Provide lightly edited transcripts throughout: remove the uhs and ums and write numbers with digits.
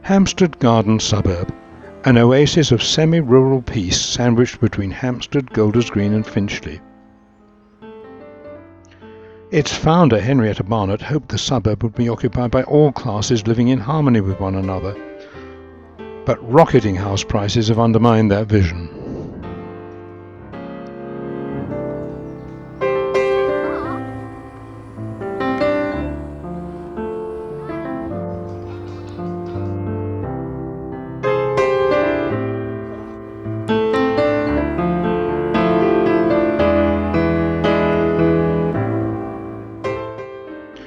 Hampstead Garden Suburb, an oasis of semi-rural peace sandwiched between Hampstead, Golders Green and Finchley. Its founder, Henrietta Barnett, hoped the suburb would be occupied by all classes living in harmony with one another. But rocketing house prices have undermined that vision.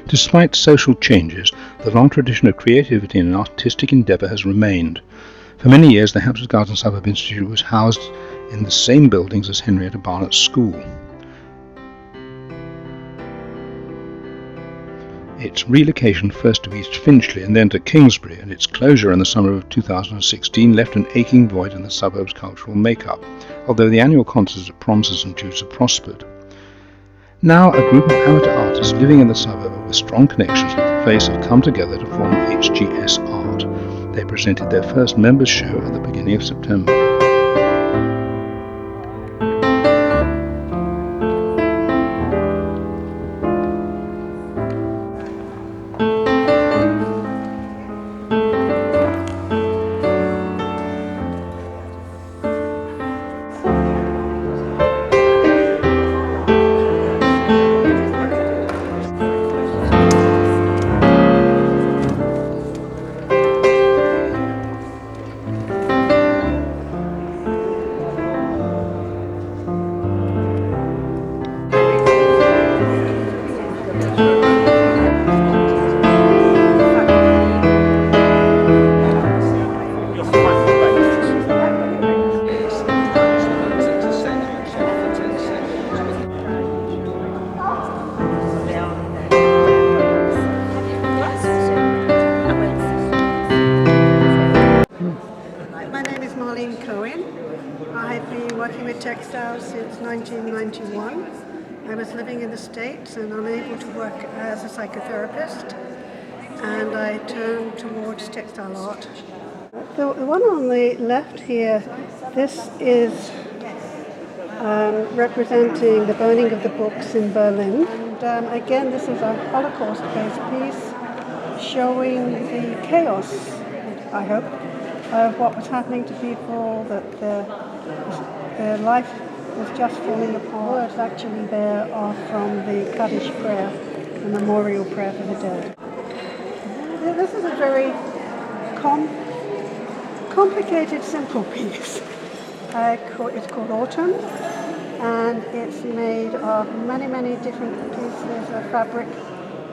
Despite social changes, the long tradition of creativity and artistic endeavour has remained. For many years, the Hampstead Garden Suburb Institute was housed in the same buildings as Henrietta Barnett's school. Its relocation first to East Finchley and then to Kingsbury, and its closure in the summer of 2016 left an aching void in the suburb's cultural makeup, although the annual concerts at proms and St Jude's have prospered. Now, a group of amateur artists living in the suburb with strong connections with the place have come together to form HGS Art. They presented their first members' show at the beginning of September. I've been working with textiles since 1991. I was living in the States and unable to work as a psychotherapist, and I turned towards textile art. The one on the left here, this is representing the burning of the books in Berlin. And again, this is a Holocaust-based piece showing the chaos, I hope, of what was happening to people, that their life was just falling apart. Words actually there are from the Kaddish prayer, the memorial prayer for the dead. This is a very complicated, simple piece. It's called Autumn, and it's made of many different pieces of fabric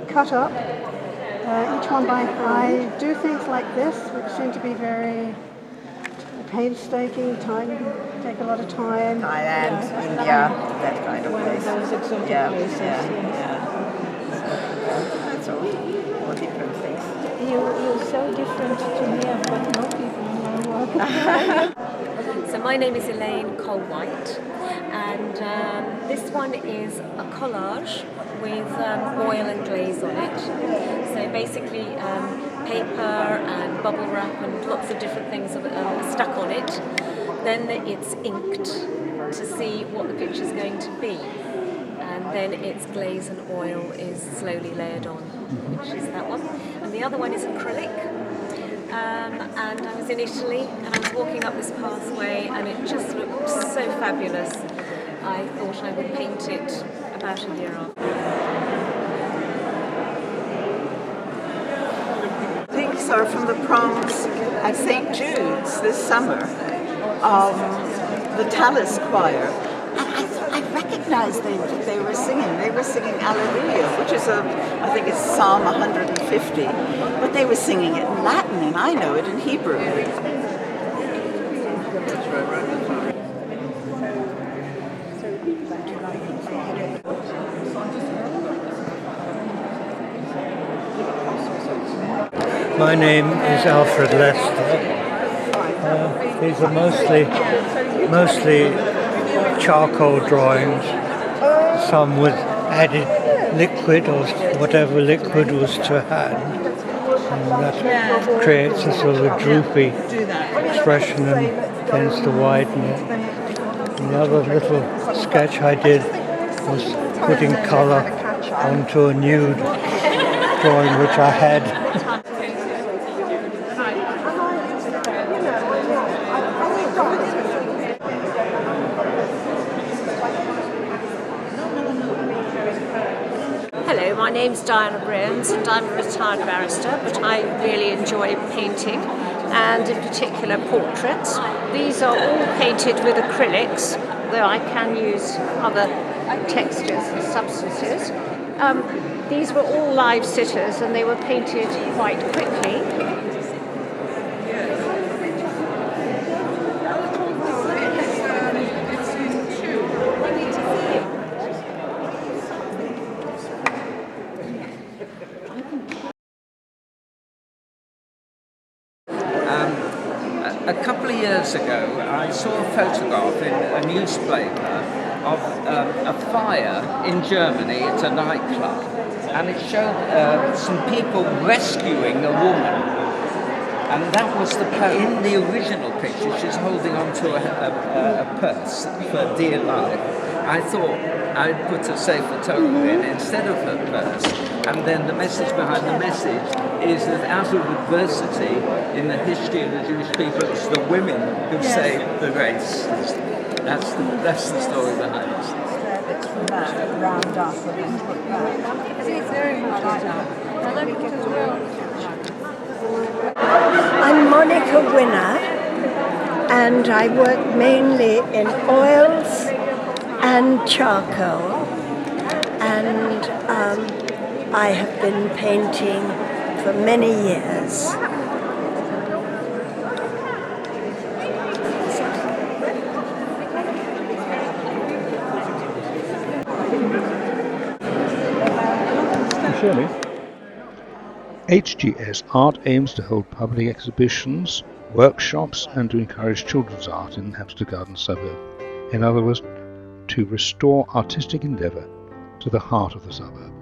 cut up. Each one by I do things like this, which seem to be very painstaking, take a lot of time. Thailand, India, that kind of place. Those exotic places. That's all different things. You're so different to me. I've got no people in my work. So my name is Elaine Cole-White, and this one is a collage with oil and glaze on it. So basically paper and bubble wrap and lots of different things are stuck on it. Then it's inked to see what the picture's going to be. And then its glaze and oil is slowly layered on, which is that one. And the other one is acrylic. And I was in Italy and I was walking up this pathway and it just looked so fabulous. I thought I would paint it about a year after. These are from the proms at St Jude's this summer. The Tallis Choir. I recognized they were singing. They were singing Alleluia, which is I think it's Psalm 150. But they were singing it in Latin, and I know it in Hebrew. My name is Alfred Lester. These are mostly charcoal drawings, some with added liquid or whatever liquid was to hand. And that creates a sort of droopy expression and tends to widen it. And the other little sketch I did was putting colour onto a nude drawing which I had. Hello, my name's Diana Browns and I'm a retired barrister, but I really enjoy painting and in particular portraits. These are all painted with acrylics, though I can use other textures and substances. These were all live sitters and they were painted quite quickly. A couple of years ago, I saw a photograph in a newspaper of a fire in Germany at a nightclub, and it showed some people rescuing a woman, and that was the pose. In the original picture, she's holding onto a purse for dear life. I thought I'd put a safe photograph in instead of her purse, and then the message behind the message is that out of adversity in the history of the Jewish people, it's the women who saved the race. That's the story behind it. Round up and then put back. It's very much like that. I like it as well. I'm Monica Winner, and I work mainly in oils and charcoal, and I have been painting for many years. Shirley. HGS Art aims to hold public exhibitions, workshops and to encourage children's art in Hampstead Garden Suburb. In other words, to restore artistic endeavour to the heart of the suburb.